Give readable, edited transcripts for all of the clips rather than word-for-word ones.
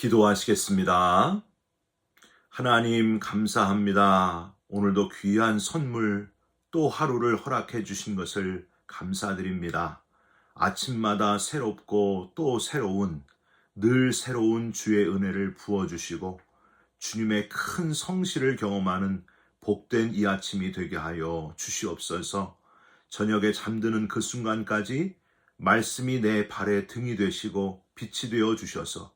기도하시겠습니다. 하나님 감사합니다. 오늘도 귀한 선물 또 하루를 허락해 주신 것을 감사드립니다. 아침마다 새롭고 또 늘 새로운 주의 은혜를 부어주시고 주님의 큰 성실을 경험하는 복된 이 아침이 되게 하여 주시옵소서. 저녁에 잠드는 그 순간까지 말씀이 내 발의 등이 되시고 빛이 되어 주셔서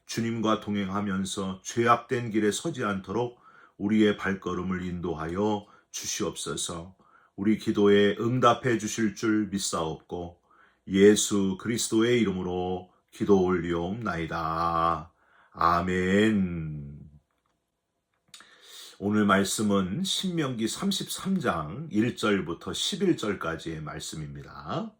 주님과 동행하면서 죄악된 길에 서지 않도록 우리의 발걸음을 인도하여 주시옵소서. 우리 기도에 응답해 주실 줄 믿사옵고 예수 그리스도의 이름으로 기도 올리옵나이다. 아멘. 오늘 말씀은 신명기 33장 1절부터 11절까지의 말씀입니다.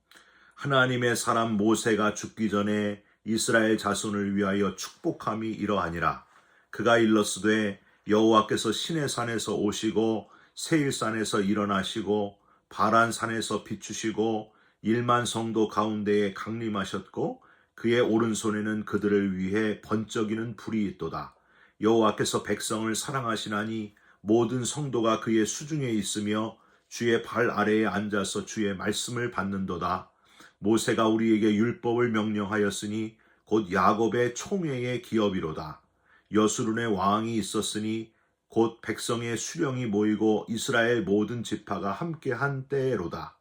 하나님의 사람 모세가 죽기 전에 이스라엘 자손을 위하여 축복함이 이러하니라. 그가 일렀으되 여호와께서 시내산에서 오시고 세일산에서 일어나시고 바란산에서 비추시고 1만 성도 가운데에 강림하셨고 그의 오른손에는 그들을 위해 번쩍이는 불이 있도다. 여호와께서 백성을 사랑하시나니 모든 성도가 그의 수중에 있으며 주의 발 아래에 앉아서 주의 말씀을 받는도다. 모세가 우리에게 율법을 명령하였으니 곧 야곱의 총회의 기업이로다. 여수론의 왕이 있었으니 곧 백성의 수령이 모이고 이스라엘 모든 지파가 함께한 때로다.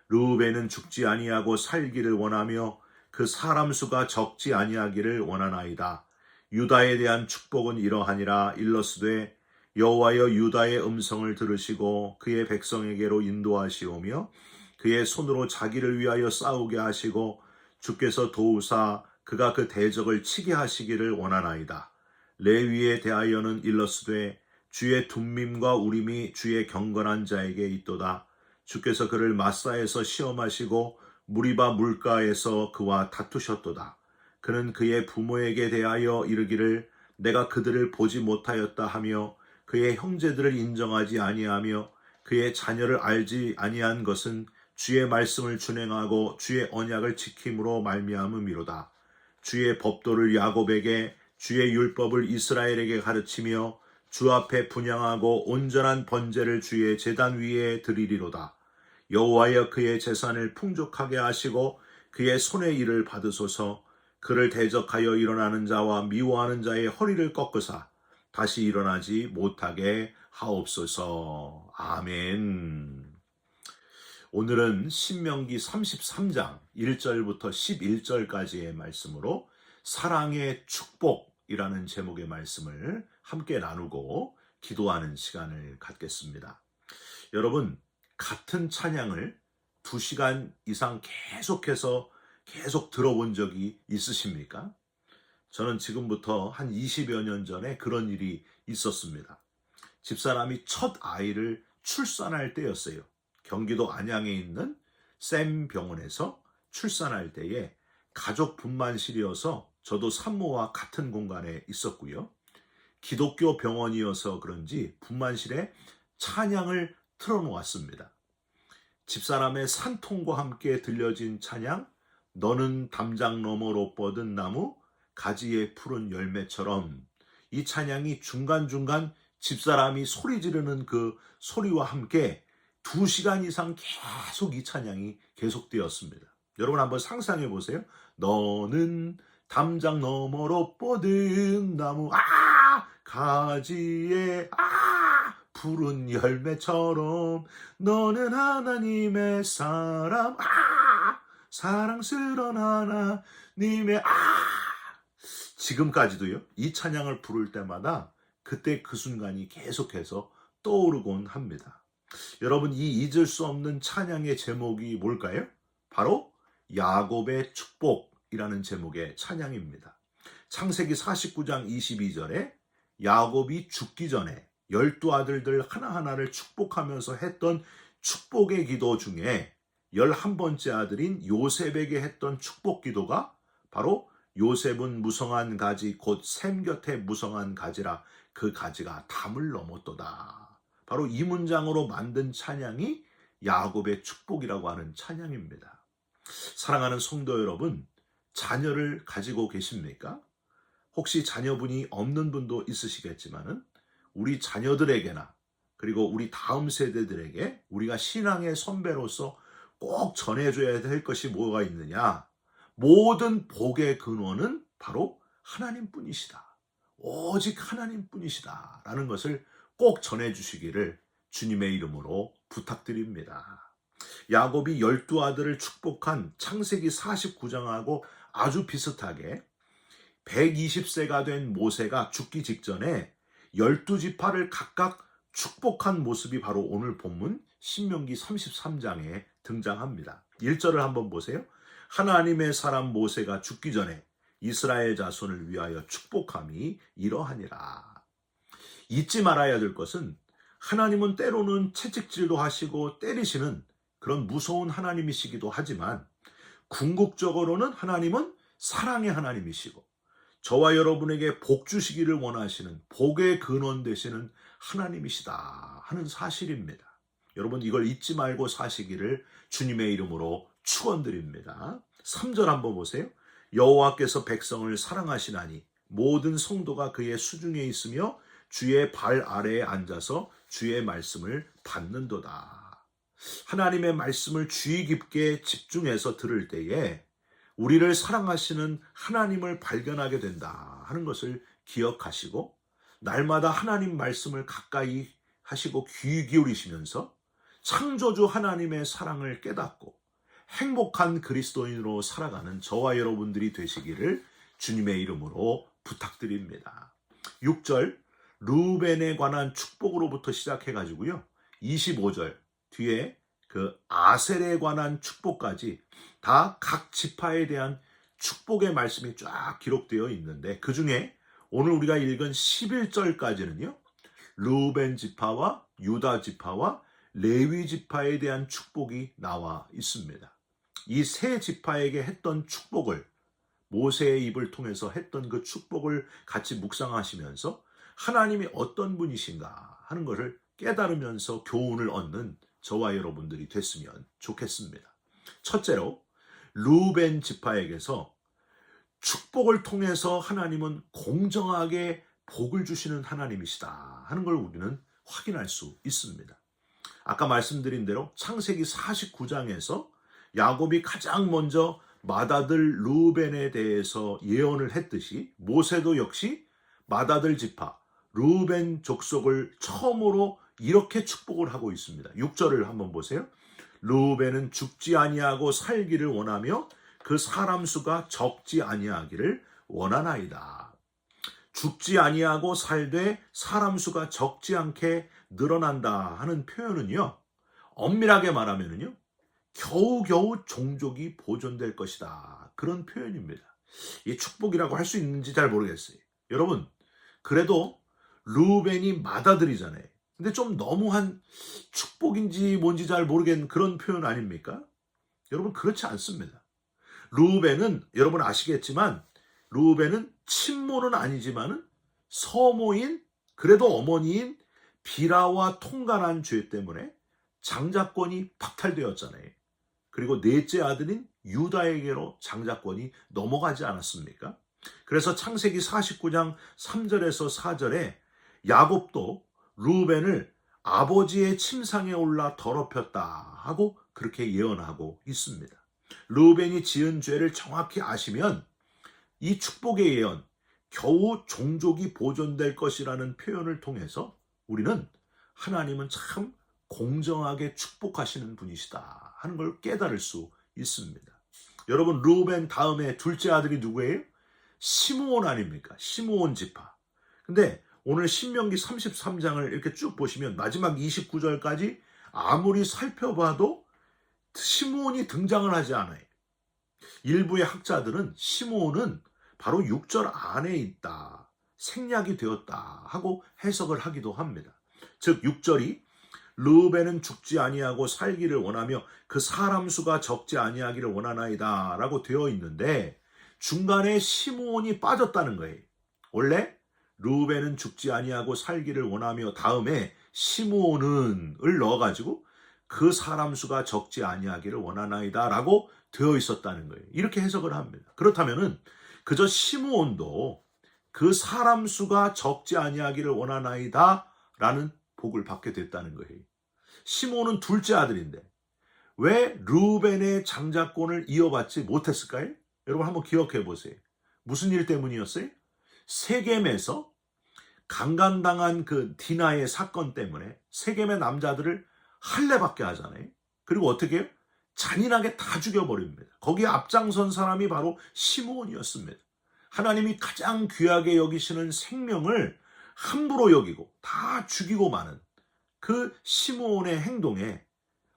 르우벤은 죽지 아니하고 살기를 원하며 그 사람 수가 적지 아니하기를 원하나이다. 유다에 대한 축복은 이러하니라. 일러스되 여호와여 유다의 음성을 들으시고 그의 백성에게로 인도하시오며 그의 손으로 자기를 위하여 싸우게 하시고 주께서 도우사 그가 그 대적을 치게 하시기를 원하나이다. 레위에 대하여는 일러스되 주의 둠밈과 우림이 주의 경건한 자에게 있도다. 주께서 그를 마사에서 시험하시고 무리바 물가에서 그와 다투셨도다. 그는 그의 부모에게 대하여 이르기를 내가 그들을 보지 못하였다 하며 그의 형제들을 인정하지 아니하며 그의 자녀를 알지 아니한 것은 주의 말씀을 준행하고 주의 언약을 지킴으로 말미암음이로다. 주의 법도를 야곱에게 주의 율법을 이스라엘에게 가르치며 주 앞에 분향하고 온전한 번제를 주의 제단 위에 드리리로다. 여호와여 그의 재산을 풍족하게 하시고 그의 손의 일을 받으소서. 그를 대적하여 일어나는 자와 미워하는 자의 허리를 꺾으사 다시 일어나지 못하게 하옵소서. 아멘. 오늘은 신명기 33장 1절부터 11절까지의 말씀으로 사랑의 축복이라는 제목의 말씀을 함께 나누고 기도하는 시간을 갖겠습니다. 여러분, 같은 찬양을 2시간 이상 계속 들어본 적이 있으십니까? 저는 지금부터 한 20여 년 전에 그런 일이 있었습니다. 집사람이 첫 아이를 출산할 때였어요. 경기도 안양에 있는 샘 병원에서 출산할 때에 가족 분만실이어서 저도 산모와 같은 공간에 있었고요. 기독교 병원이어서 그런지 분만실에 찬양을 틀어놓았습니다. 집사람의 산통과 함께 들려진 찬양, 너는 담장 너머로 뻗은 나무, 가지에 푸른 열매처럼, 이 찬양이 중간중간 집사람이 소리 지르는 그 소리와 함께 2시간 이상 계속 이 찬양이 계속되었습니다. 여러분 한번 상상해 보세요. 너는 담장 너머로 뻗은 나무, 가지에 푸른 열매처럼 너는 하나님의 사람, 사랑스러운 하나님의 지금까지도요, 이 찬양을 부를 때마다 그때 그 순간이 계속해서 떠오르곤 합니다. 여러분, 이 잊을 수 없는 찬양의 제목이 뭘까요? 바로 야곱의 축복이라는 제목의 찬양입니다. 창세기 49장 22절에 야곱이 죽기 전에 12아들들 하나하나를 축복하면서 했던 축복의 기도 중에 11번째 아들인 요셉에게 했던 축복 기도가 바로 요셉은 무성한 가지 곧 샘 곁에 무성한 가지라 그 가지가 담을 넘었도다. 바로 이 문장으로 만든 찬양이 야곱의 축복이라고 하는 찬양입니다. 사랑하는 성도 여러분, 자녀를 가지고 계십니까? 혹시 자녀분이 없는 분도 있으시겠지만은 우리 자녀들에게나 그리고 우리 다음 세대들에게 우리가 신앙의 선배로서 꼭 전해줘야 될 것이 뭐가 있느냐? 모든 복의 근원은 바로 하나님뿐이시다. 오직 하나님뿐이시다. 라는 것을 꼭 전해주시기를 주님의 이름으로 부탁드립니다. 야곱이 12아들을 축복한 창세기 49장하고 아주 비슷하게 120세가 된 모세가 죽기 직전에 12지파를 각각 축복한 모습이 바로 오늘 본문 신명기 33장에 등장합니다. 1절을 한번 보세요. 하나님의 사람 모세가 죽기 전에 이스라엘 자손을 위하여 축복함이 이러하니라. 잊지 말아야 될 것은 하나님은 때로는 채찍질도 하시고 때리시는 그런 무서운 하나님이시기도 하지만 궁극적으로는 하나님은 사랑의 하나님이시고 저와 여러분에게 복 주시기를 원하시는 복의 근원 되시는 하나님이시다 하는 사실입니다. 여러분 이걸 잊지 말고 사시기를 주님의 이름으로 축원드립니다. 3절 한번 보세요. 여호와께서 백성을 사랑하시나니 모든 성도가 그의 수중에 있으며 주의 발 아래에 앉아서 주의 말씀을 받는도다. 하나님의 말씀을 주의 깊게 집중해서 들을 때에 우리를 사랑하시는 하나님을 발견하게 된다 하는 것을 기억하시고 날마다 하나님 말씀을 가까이 하시고 귀 기울이시면서 창조주 하나님의 사랑을 깨닫고 행복한 그리스도인으로 살아가는 저와 여러분들이 되시기를 주님의 이름으로 부탁드립니다. 6절 르우벤에 관한 축복으로부터 시작해가지고요. 25절 뒤에 그 아셀에 관한 축복까지 다 각 지파에 대한 축복의 말씀이 쫙 기록되어 있는데 그 중에 오늘 우리가 읽은 11절까지는요. 르우벤 지파와 유다 지파와 레위 지파에 대한 축복이 나와 있습니다. 이 세 지파에게 했던 축복을 모세의 입을 통해서 했던 그 축복을 같이 묵상하시면서 하나님이 어떤 분이신가 하는 것을 깨달으면서 교훈을 얻는 저와 여러분들이 됐으면 좋겠습니다. 첫째로 르우벤 지파에게서 축복을 통해서 하나님은 공정하게 복을 주시는 하나님이시다 하는 걸 우리는 확인할 수 있습니다. 아까 말씀드린 대로 창세기 49장에서 야곱이 가장 먼저 맏아들 르우벤에 대해서 예언을 했듯이 모세도 역시 맏아들 지파 르우벤 족속을 처음으로 이렇게 축복을 하고 있습니다. 6절을 한번 보세요. 르우벤은 죽지 아니하고 살기를 원하며 그 사람 수가 적지 아니하기를 원하나이다. 죽지 아니하고 살되 사람 수가 적지 않게 늘어난다 하는 표현은요. 엄밀하게 말하면은요. 겨우겨우 종족이 보존될 것이다. 그런 표현입니다. 이 축복이라고 할 수 있는지 잘 모르겠어요. 여러분, 그래도 르우벤이 맏아들이잖아요. 근데 좀 너무한 축복인지 뭔지 잘 모르겠는 그런 표현 아닙니까? 여러분, 그렇지 않습니다. 르우벤은 여러분 아시겠지만 르우벤은 친모는 아니지만은 서모인 그래도 어머니인 비라와 통간한 죄 때문에 장자권이 박탈되었잖아요. 그리고 넷째 아들인 유다에게로 장자권이 넘어가지 않았습니까? 그래서 창세기 49장 3절에서 4절에 야곱도 르우벤을 아버지의 침상에 올라 더럽혔다 하고 그렇게 예언하고 있습니다. 르우벤이 지은 죄를 정확히 아시면 이 축복의 예언, 겨우 종족이 보존될 것이라는 표현을 통해서 우리는 하나님은 참 공정하게 축복하시는 분이시다 하는 걸 깨달을 수 있습니다. 여러분 르우벤 다음에 둘째 아들이 누구예요? 시므온 아닙니까? 시므온 지파. 근데 오늘 신명기 33장을 이렇게 쭉 보시면 마지막 29절까지 아무리 살펴봐도 시므온이 등장을 하지 않아요. 일부의 학자들은 시므온은 바로 6절 안에 있다, 생략이 되었다 하고 해석을 하기도 합니다. 즉 6절이 르우벤은 죽지 아니하고 살기를 원하며 그 사람 수가 적지 아니하기를 원하나이다 라고 되어 있는데 중간에 시므온이 빠졌다는 거예요. 원래 르우벤은 죽지 아니하고 살기를 원하며 다음에 시므온을 넣어가지고 그 사람 수가 적지 아니하기를 원하나이다 라고 되어 있었다는 거예요. 이렇게 해석을 합니다. 그렇다면은 그저 시므온도 그 사람 수가 적지 아니하기를 원하나이다 라는 복을 받게 됐다는 거예요. 시므온은 둘째 아들인데 왜 르우벤의 장자권을 이어받지 못했을까요? 여러분 한번 기억해 보세요. 무슨 일 때문이었어요? 세겜에서 강간당한 그 디나의 사건 때문에 세겜의 남자들을 할례받게 하잖아요. 그리고 어떻게 해요? 잔인하게 다 죽여버립니다. 거기에 앞장선 사람이 바로 시므온이었습니다. 하나님이 가장 귀하게 여기시는 생명을 함부로 여기고 다 죽이고 마는 그 시므온의 행동에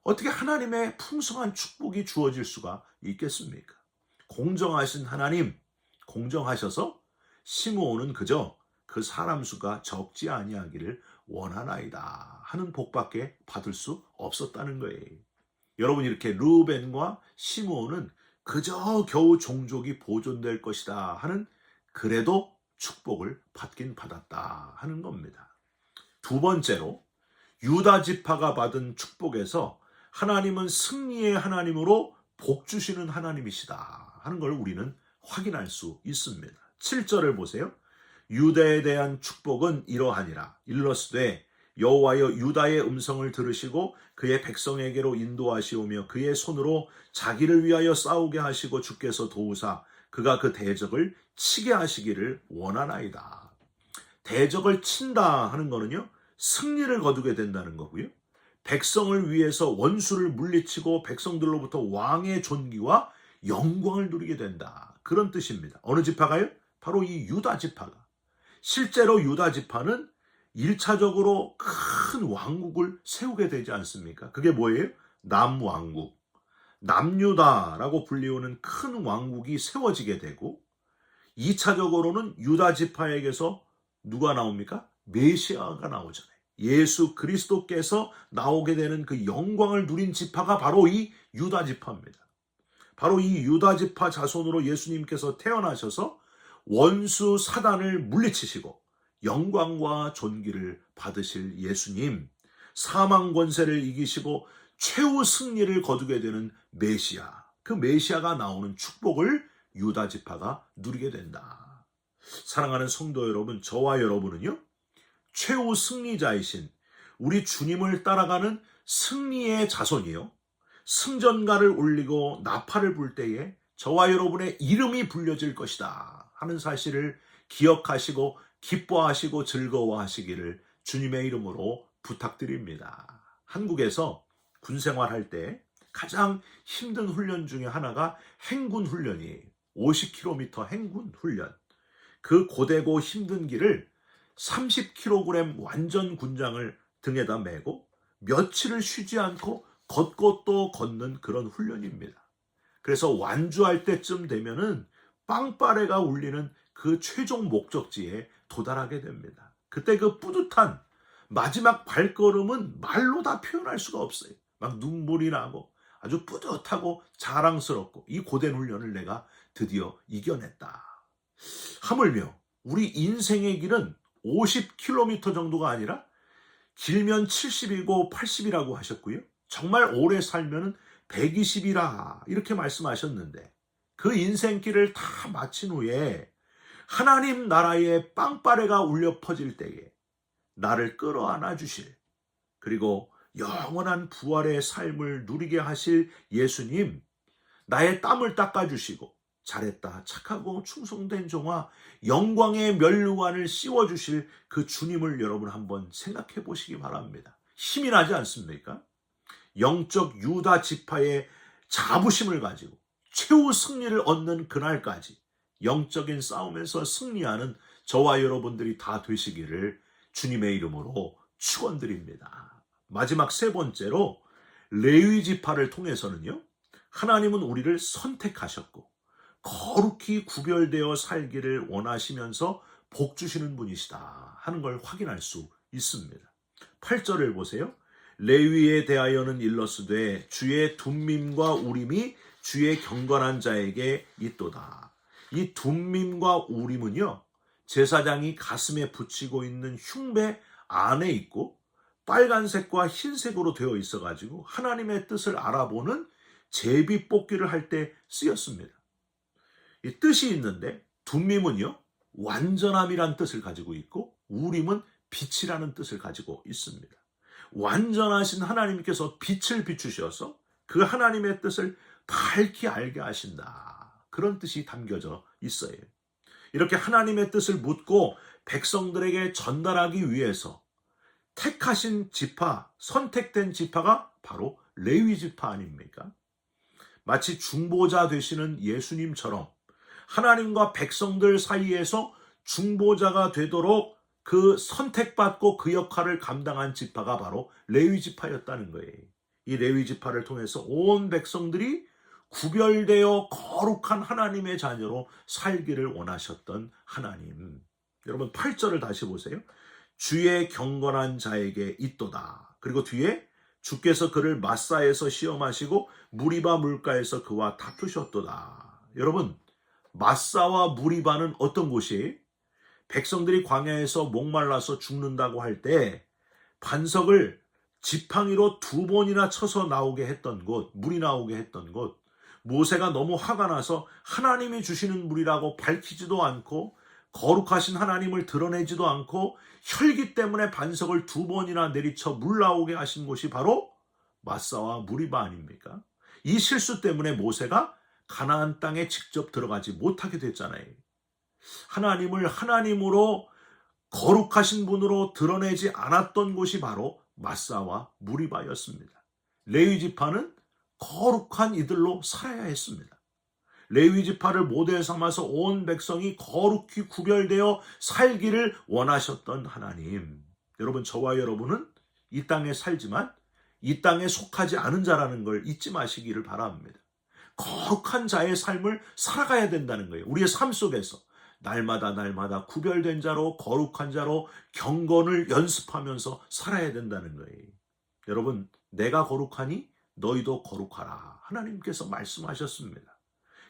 어떻게 하나님의 풍성한 축복이 주어질 수가 있겠습니까? 공정하신 하나님, 공정하셔서 시므온은 그저 그 사람 수가 적지 아니하기를 원하나이다 하는 복밖에 받을 수 없었다는 거예요. 여러분, 이렇게 르우벤과 시므온은 그저 겨우 종족이 보존될 것이다 하는, 그래도 축복을 받긴 받았다 하는 겁니다. 두 번째로 유다 지파가 받은 축복에서 하나님은 승리의 하나님으로 복 주시는 하나님이시다 하는 걸 우리는 확인할 수 있습니다. 7절을 보세요. 유다에 대한 축복은 이러하니라. 일러스되 여호와여 유다의 음성을 들으시고 그의 백성에게로 인도하시오며 그의 손으로 자기를 위하여 싸우게 하시고 주께서 도우사 그가 그 대적을 치게 하시기를 원하나이다. 대적을 친다 하는 거는요, 승리를 거두게 된다는 거고요. 백성을 위해서 원수를 물리치고 백성들로부터 왕의 존귀와 영광을 누리게 된다. 그런 뜻입니다. 어느 지파가요? 바로 이 유다 지파가. 실제로 유다 지파는 1차적으로 큰 왕국을 세우게 되지 않습니까? 그게 뭐예요? 남왕국. 남유다라고 불리우는 큰 왕국이 세워지게 되고, 2차적으로는 유다 지파에게서 누가 나옵니까? 메시아가 나오잖아요. 예수 그리스도께서 나오게 되는 그 영광을 누린 지파가 바로 이 유다 지파입니다. 바로 이 유다 지파 자손으로 예수님께서 태어나셔서 원수 사단을 물리치시고 영광과 존귀를 받으실 예수님, 사망 권세를 이기시고 최후 승리를 거두게 되는 메시아, 그 메시아가 나오는 축복을 유다 지파가 누리게 된다. 사랑하는 성도 여러분, 저와 여러분은요, 최후 승리자이신 우리 주님을 따라가는 승리의 자손이요, 승전가를 울리고 나팔을 불 때에 저와 여러분의 이름이 불려질 것이다 하는 사실을 기억하시고 기뻐하시고 즐거워하시기를 주님의 이름으로 부탁드립니다. 한국에서 군생활할 때 가장 힘든 훈련 중에 하나가 행군 훈련이에요. 50km 행군 훈련. 그 고되고 힘든 길을 30kg 완전 군장을 등에다 메고 며칠을 쉬지 않고 걷고 또 걷는 그런 훈련입니다. 그래서 완주할 때쯤 되면은 빵빠레가 울리는 그 최종 목적지에 도달하게 됩니다. 그때 그 뿌듯한 마지막 발걸음은 말로 다 표현할 수가 없어요. 막 눈물이 나고 아주 뿌듯하고 자랑스럽고, 이 고된 훈련을 내가 드디어 이겨냈다. 하물며 우리 인생의 길은 50km 정도가 아니라 길면 70이고 80이라고 하셨고요. 정말 오래 살면 120이라 이렇게 말씀하셨는데, 그 인생길을 다 마친 후에 하나님 나라의 빵빠레가 울려 퍼질 때에 나를 끌어안아 주실, 그리고 영원한 부활의 삶을 누리게 하실 예수님, 나의 땀을 닦아주시고 잘했다 착하고 충성된 종아 영광의 면류관을 씌워주실 그 주님을 여러분 한번 생각해 보시기 바랍니다. 힘이 나지 않습니까? 영적 유다 지파의 자부심을 가지고 최후 승리를 얻는 그날까지 영적인 싸움에서 승리하는 저와 여러분들이 다 되시기를 주님의 이름으로 축원드립니다. 마지막 세 번째로 레위 지파를 통해서는요, 하나님은 우리를 선택하셨고 거룩히 구별되어 살기를 원하시면서 복 주시는 분이시다 하는 걸 확인할 수 있습니다. 8절을 보세요. 레위에 대하여는 일러스되 주의 둠밈과 우림이 주의 경건한 자에게 있도다. 이 둠밈과 우림은요, 제사장이 가슴에 붙이고 있는 흉배 안에 있고 빨간색과 흰색으로 되어 있어가지고 하나님의 뜻을 알아보는 제비 뽑기를 할 때 쓰였습니다. 이 뜻이 있는데, 둠밈은요 완전함이란 뜻을 가지고 있고 우림은 빛이라는 뜻을 가지고 있습니다. 완전하신 하나님께서 빛을 비추셔서 그 하나님의 뜻을 밝히 알게 하신다. 그런 뜻이 담겨져 있어요. 이렇게 하나님의 뜻을 묻고 백성들에게 전달하기 위해서 택하신 지파, 선택된 지파가 바로 레위 지파 아닙니까? 마치 중보자 되시는 예수님처럼 하나님과 백성들 사이에서 중보자가 되도록 그 선택받고 그 역할을 감당한 지파가 바로 레위 지파였다는 거예요. 이 레위 지파를 통해서 온 백성들이 구별되어 거룩한 하나님의 자녀로 살기를 원하셨던 하나님. 여러분 8절을 다시 보세요. 주의 경건한 자에게 있도다. 그리고 뒤에 주께서 그를 마사에서 시험하시고 무리바 물가에서 그와 다투셨도다. 여러분 마사와 무리바는 어떤 곳이에요? 백성들이 광야에서 목말라서 죽는다고 할 때 반석을 지팡이로 2번이나 쳐서 나오게 했던 곳, 물이 나오게 했던 곳. 모세가 너무 화가 나서 하나님이 주시는 물이라고 밝히지도 않고 거룩하신 하나님을 드러내지도 않고 혈기 때문에 반석을 2번이나 내리쳐 물 나오게 하신 곳이 바로 마사와 무리바 아닙니까? 이 실수 때문에 모세가 가나안 땅에 직접 들어가지 못하게 됐잖아요. 하나님을 하나님으로 거룩하신 분으로 드러내지 않았던 곳이 바로 마사와 무리바였습니다. 레위 지파는 거룩한 이들로 살아야 했습니다. 레위 지파를 모델 삼아서 온 백성이 거룩히 구별되어 살기를 원하셨던 하나님. 여러분, 저와 여러분은 이 땅에 살지만 이 땅에 속하지 않은 자라는 걸 잊지 마시기를 바랍니다. 거룩한 자의 삶을 살아가야 된다는 거예요. 우리의 삶 속에서 날마다 구별된 자로 거룩한 자로 경건을 연습하면서 살아야 된다는 거예요. 여러분, 내가 거룩하니 너희도 거룩하라. 하나님께서 말씀하셨습니다.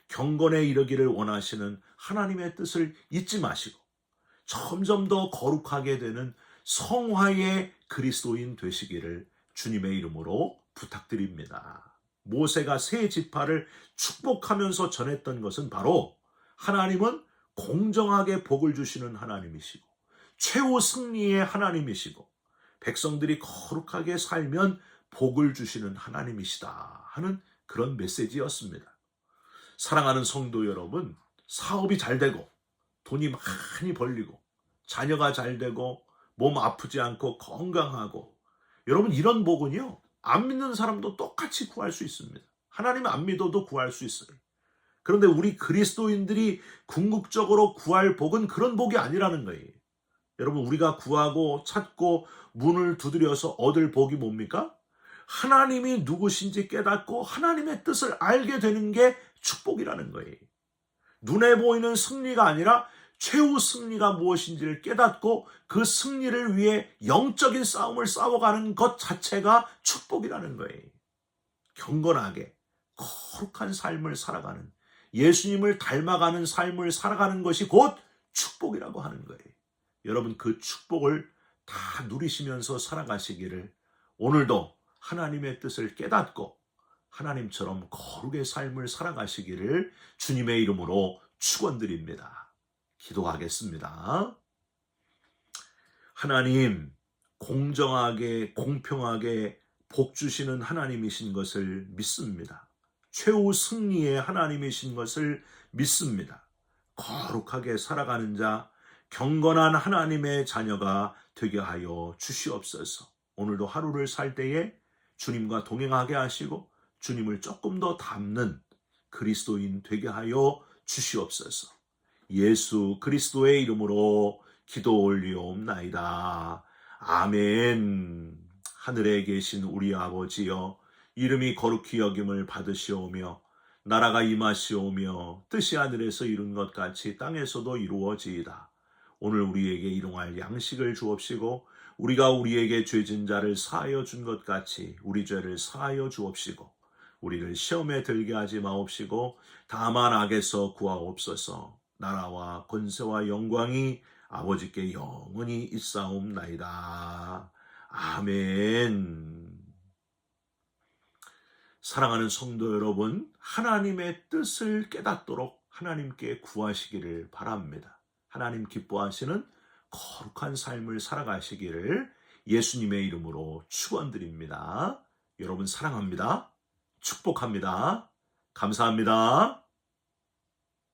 경건에 이르기를 원하시는 하나님의 뜻을 잊지 마시고 점점 더 거룩하게 되는 성화의 그리스도인 되시기를 주님의 이름으로 부탁드립니다. 모세가 세 지파를 축복하면서 전했던 것은 바로 하나님은 공정하게 복을 주시는 하나님이시고 최후 승리의 하나님이시고 백성들이 거룩하게 살면 복을 주시는 하나님이시다 하는 그런 메시지였습니다. 사랑하는 성도 여러분, 사업이 잘 되고 돈이 많이 벌리고 자녀가 잘 되고 몸 아프지 않고 건강하고, 여러분 이런 복은요 안 믿는 사람도 똑같이 구할 수 있습니다. 하나님 안 믿어도 구할 수 있어요. 그런데 우리 그리스도인들이 궁극적으로 구할 복은 그런 복이 아니라는 거예요. 여러분, 우리가 구하고 찾고 문을 두드려서 얻을 복이 뭡니까? 하나님이 누구신지 깨닫고 하나님의 뜻을 알게 되는 게 축복이라는 거예요. 눈에 보이는 승리가 아니라 최후 승리가 무엇인지를 깨닫고 그 승리를 위해 영적인 싸움을 싸워가는 것 자체가 축복이라는 거예요. 경건하게 거룩한 삶을 살아가는, 예수님을 닮아가는 삶을 살아가는 것이 곧 축복이라고 하는 거예요. 여러분, 그 축복을 다 누리시면서 살아가시기를 오늘도 하나님의 뜻을 깨닫고 하나님처럼 거룩의 삶을 살아가시기를 주님의 이름으로 축원드립니다. 기도하겠습니다. 하나님, 공정하게 공평하게 복 주시는 하나님이신 것을 믿습니다. 최후 승리의 하나님이신 것을 믿습니다. 거룩하게 살아가는 자, 경건한 하나님의 자녀가 되게 하여 주시옵소서. 오늘도 하루를 살 때에 주님과 동행하게 하시고 주님을 조금 더 닮는 그리스도인 되게 하여 주시옵소서. 예수 그리스도의 이름으로 기도 올리옵나이다. 아멘. 하늘에 계신 우리 아버지여, 이름이 거룩히 여김을 받으시오며 나라가 임하시오며 뜻이 하늘에서 이룬 것 같이 땅에서도 이루어지이다. 오늘 우리에게 일용할 양식을 주옵시고 우리가 우리에게 죄진 자를 사하여 준 것 같이 우리 죄를 사하여 주옵시고 우리를 시험에 들게 하지 마옵시고 다만 악에서 구하옵소서. 나라와 권세와 영광이 아버지께 영원히 있사옵나이다. 아멘. 사랑하는 성도 여러분, 하나님의 뜻을 깨닫도록 하나님께 구하시기를 바랍니다. 하나님 기뻐하시는 거룩한 삶을 살아가시기를 예수님의 이름으로 축원드립니다. 여러분 사랑합니다. 축복합니다. 감사합니다.